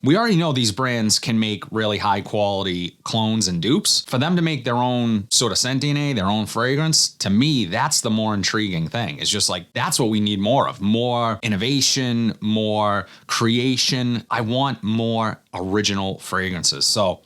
We already know these brands can make really high quality clones and dupes. For them to make their own sort of scent DNA, their own fragrance, to me, that's the more intriguing thing. It's just like, that's what we need more of. More innovation, more creation. I want more original fragrances. So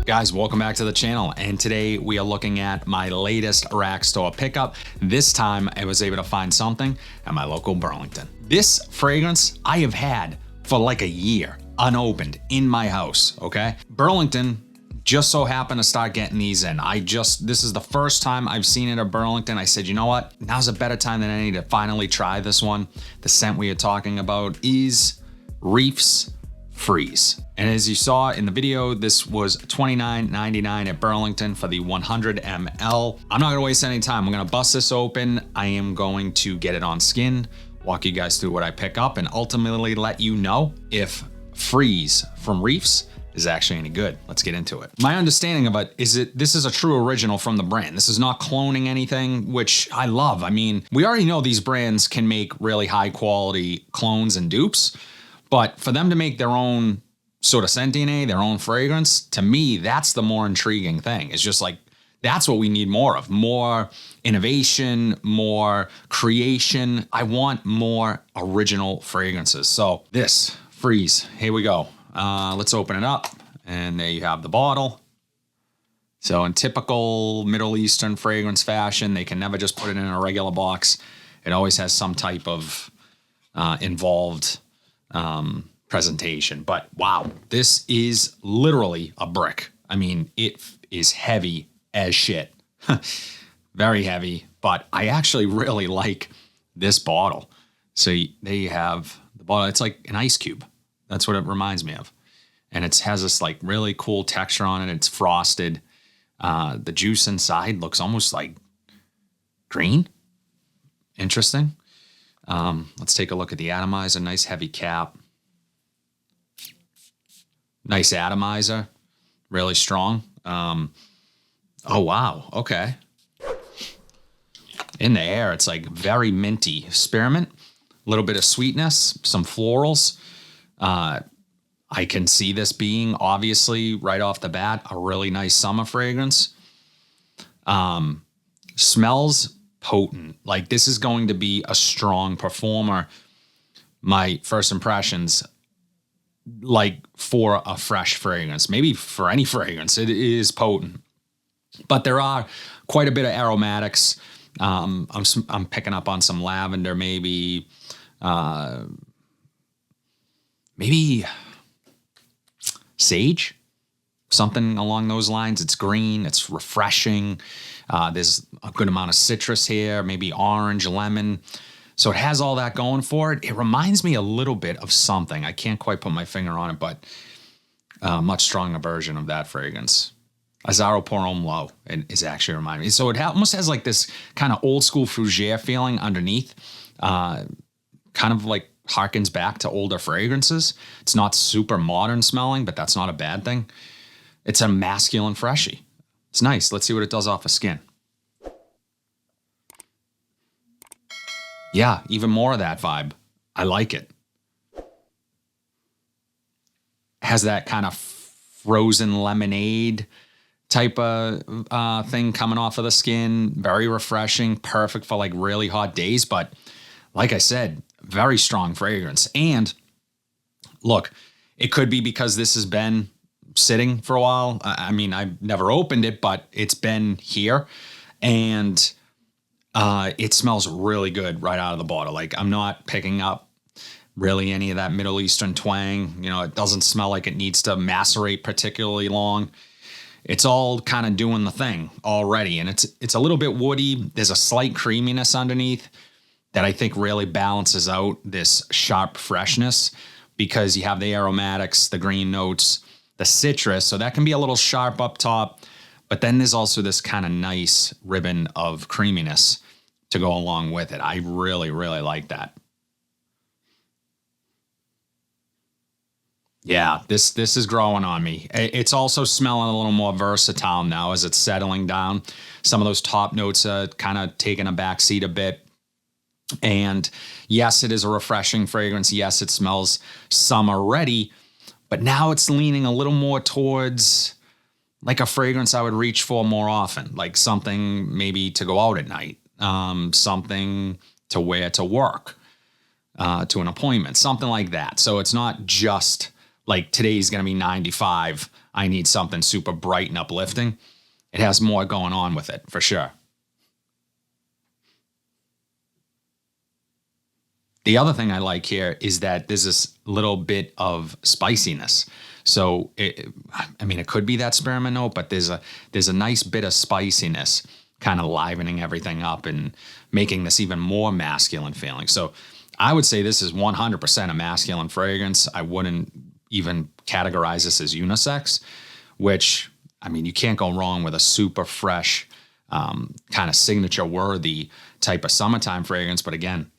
guys, welcome back to the channel. And today we are looking at my latest rack store pickup. This time I was able to find something at my local Burlington. This fragrance I have had for like a year unopened in my house, okay? Burlington just so happened to start getting these in. This is the first time I've seen it at Burlington. I said, you know what? Now's a better time than any to finally try this one. The scent we are talking about is Riiffs Freeze. And as you saw in the video, this was $29.99 at Burlington for the 100 ml. I'm not gonna waste any time. I'm gonna bust this open. I am going to get it on skin, walk you guys through what I pick up, and ultimately let you know if Freeze from Riiffs is actually any good. Let's get into it. My understanding of it is this is a true original from the brand. This is not cloning anything, which I love. I mean, we already know these brands can make really high quality clones and dupes, but for them to make their own sort of scent DNA, their own fragrance, to me, that's the more intriguing thing. It's just like, that's what we need more of. More innovation, more creation. I want more original fragrances. So this Freeze, here we go. Let's open it up, and there you have the bottle. So in typical Middle Eastern fragrance fashion, they can never just put it in a regular box. It always has some type of involved presentation. But wow, this is literally a brick. I mean, it is heavy as shit. Very heavy, but I actually really like this bottle. So there you have the bottle. It's like an ice cube. That's what it reminds me of. And it has this like really cool texture on it. It's frosted. The juice inside looks almost like green. Interesting. Let's take a look at the atomizer. Nice heavy cap. Nice atomizer. Really strong. Oh, wow. Okay. In the air, it's like very minty. Spearmint. A little bit of sweetness. Some florals. I can see this being, obviously, right off the bat, a really nice summer fragrance. Smells potent. Like, this is going to be a strong performer. My first impressions, like, for a fresh fragrance, maybe for any fragrance, it is potent. But there are quite a bit of aromatics. I'm picking up on some lavender, maybe sage, something along those lines. It's green, it's refreshing. There's a good amount of citrus here, maybe orange, lemon. So it has all that going for it. It reminds me a little bit of something. I can't quite put my finger on it, but a much stronger version of that fragrance. Azzaro Pour Homme Low is actually reminding me. So it almost has like this kind of old school fougere feeling underneath. Kind of like harkens back to older fragrances. It's not super modern smelling, but that's not a bad thing. It's a masculine freshie. It's nice. Let's see what it does off the skin. Yeah, even more of that vibe. I like it. Has that kind of frozen lemonade type of thing coming off of the skin. Very refreshing. Perfect for like really hot days. But like I said, very strong fragrance. And look, it could be because this has been sitting for a while. I mean, I've never opened it, but it's been here. And it smells really good right out of the bottle. Like, I'm not picking up really any of that Middle Eastern twang. You know, it doesn't smell like it needs to macerate particularly long. It's all kind of doing the thing already. And it's a little bit woody. There's a slight creaminess underneath that I think really balances out this sharp freshness, because you have the aromatics, the green notes, the citrus. So that can be a little sharp up top. But then there's also this kind of nice ribbon of creaminess to go along with it. I really, really like that. Yeah, this is growing on me. It's also smelling a little more versatile now as it's settling down. Some of those top notes are kind of taking a back seat a bit. And yes, it is a refreshing fragrance. Yes, it smells summer ready, but now it's leaning a little more towards like a fragrance I would reach for more often, like something maybe to go out at night, something to wear to work, to an appointment, something like that. So it's not just like today's going to be 95. I need something super bright and uplifting. It has more going on with it for sure. The other thing I like here is that there's this little bit of spiciness. So, it could be that spearmint note, but there's a nice bit of spiciness kind of livening everything up and making this even more masculine feeling. So I would say this is 100% a masculine fragrance. I wouldn't even categorize this as unisex, which, I mean, you can't go wrong with a super fresh, kind of signature worthy type of summertime fragrance. But again,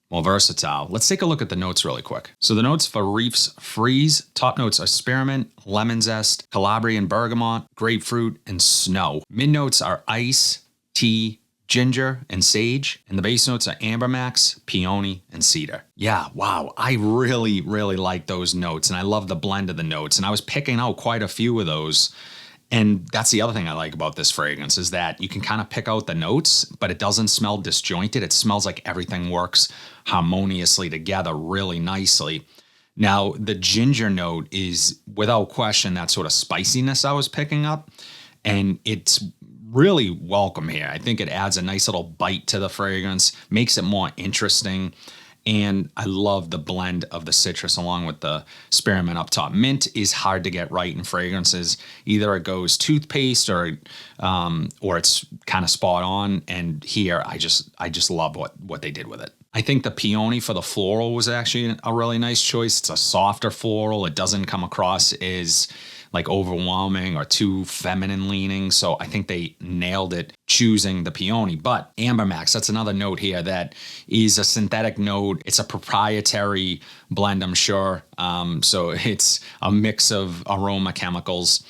more versatile. Let's take a look at the notes really quick. So the notes for Riiffs Freeze, top notes are spearmint, lemon zest, Calabrian bergamot, grapefruit, and snow. Mid notes are ice, tea, ginger, and sage. And the base notes are amber max, peony, and cedar. Yeah, wow. I really, really like those notes. And I love the blend of the notes. And I was picking out quite a few of those. And that's the other thing I like about this fragrance is that you can kind of pick out the notes, but it doesn't smell disjointed. It smells like everything works harmoniously together really nicely. Now, the ginger note is without question that sort of spiciness I was picking up, and it's really welcome here. I think it adds a nice little bite to the fragrance, makes it more interesting. And I love the blend of the citrus along with the spearmint up top. Mint is hard to get right in fragrances. Either it goes toothpaste or it's kind of spot on. And here, I just love what they did with it. I think the peony for the floral was actually a really nice choice. It's a softer floral. It doesn't come across as like overwhelming or too feminine leaning. So I think they nailed it choosing the peony. But Amber Max, that's another note here that is a synthetic note. It's a proprietary blend, I'm sure. So it's a mix of aroma chemicals.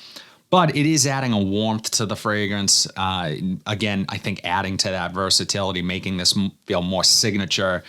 But it is adding a warmth to the fragrance. Again, I think adding to that versatility, making this feel more signature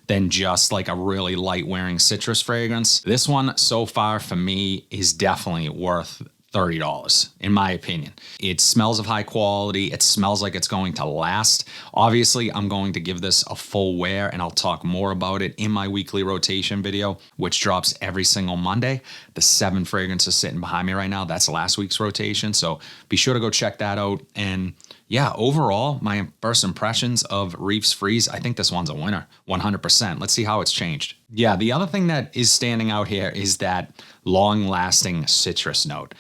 than just like a really light wearing citrus fragrance. This one so far for me is definitely worth $30 in my opinion. It smells of high quality. It smells like it's going to last. Obviously, I'm going to give this a full wear and I'll talk more about it in my weekly rotation video, which drops every single Monday. The 7 fragrances sitting behind me right now, that's last week's rotation. So be sure to go check that out. And yeah, overall, my first impressions of Riiffs Freeze, I think this one's a winner, 100%. Let's see how it's changed. Yeah, the other thing that is standing out here is that long-lasting citrus note.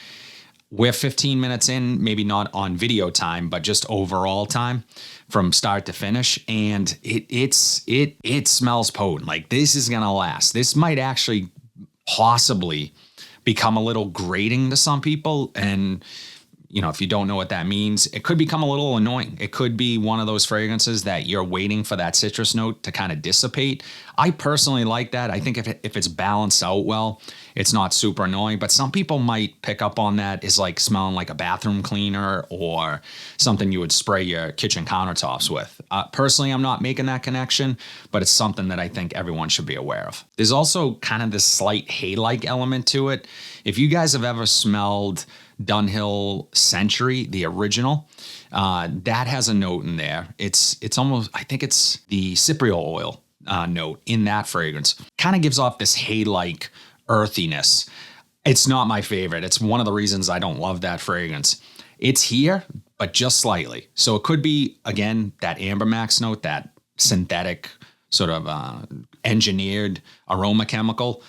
We're 15 minutes in, maybe not on video time, but just overall time from start to finish. And it smells potent. Like this is gonna last. This might actually possibly become a little grating to some people. And you know, if you don't know what that means, it could become a little annoying. It could be one of those fragrances that you're waiting for that citrus note to kind of dissipate. I personally like that. I think if it's balanced out well, it's not super annoying, but some people might pick up on that as like smelling like a bathroom cleaner or something you would spray your kitchen countertops with. Personally, I'm not making that connection, but it's something that I think everyone should be aware of. There's also kind of this slight hay-like element to it. If you guys have ever smelled Dunhill Century, the original, that has a note in there. It's almost, I think it's the cypriol oil note in that fragrance. Kind of gives off this hay-like earthiness. It's not my favorite. It's one of the reasons I don't love that fragrance. It's here, but just slightly. So it could be, again, that Amber Max note, that synthetic sort of engineered aroma chemical,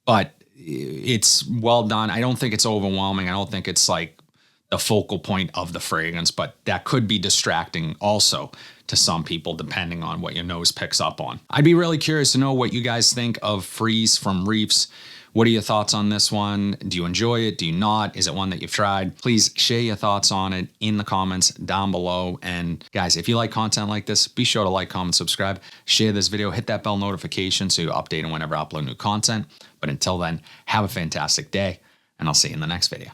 but it's well done. I don't think it's overwhelming. I don't think it's like the focal point of the fragrance, but that could be distracting also to some people depending on what your nose picks up on. I'd be really curious to know what you guys think of Freeze from Riiffs. What are your thoughts on this one? Do you enjoy it? Do you not? Is it one that you've tried? Please share your thoughts on it in the comments down below. And guys, if you like content like this, be sure to like, comment, subscribe, share this video, hit that bell notification so you're updated whenever I upload new content. But until then, have a fantastic day, and I'll see you in the next video.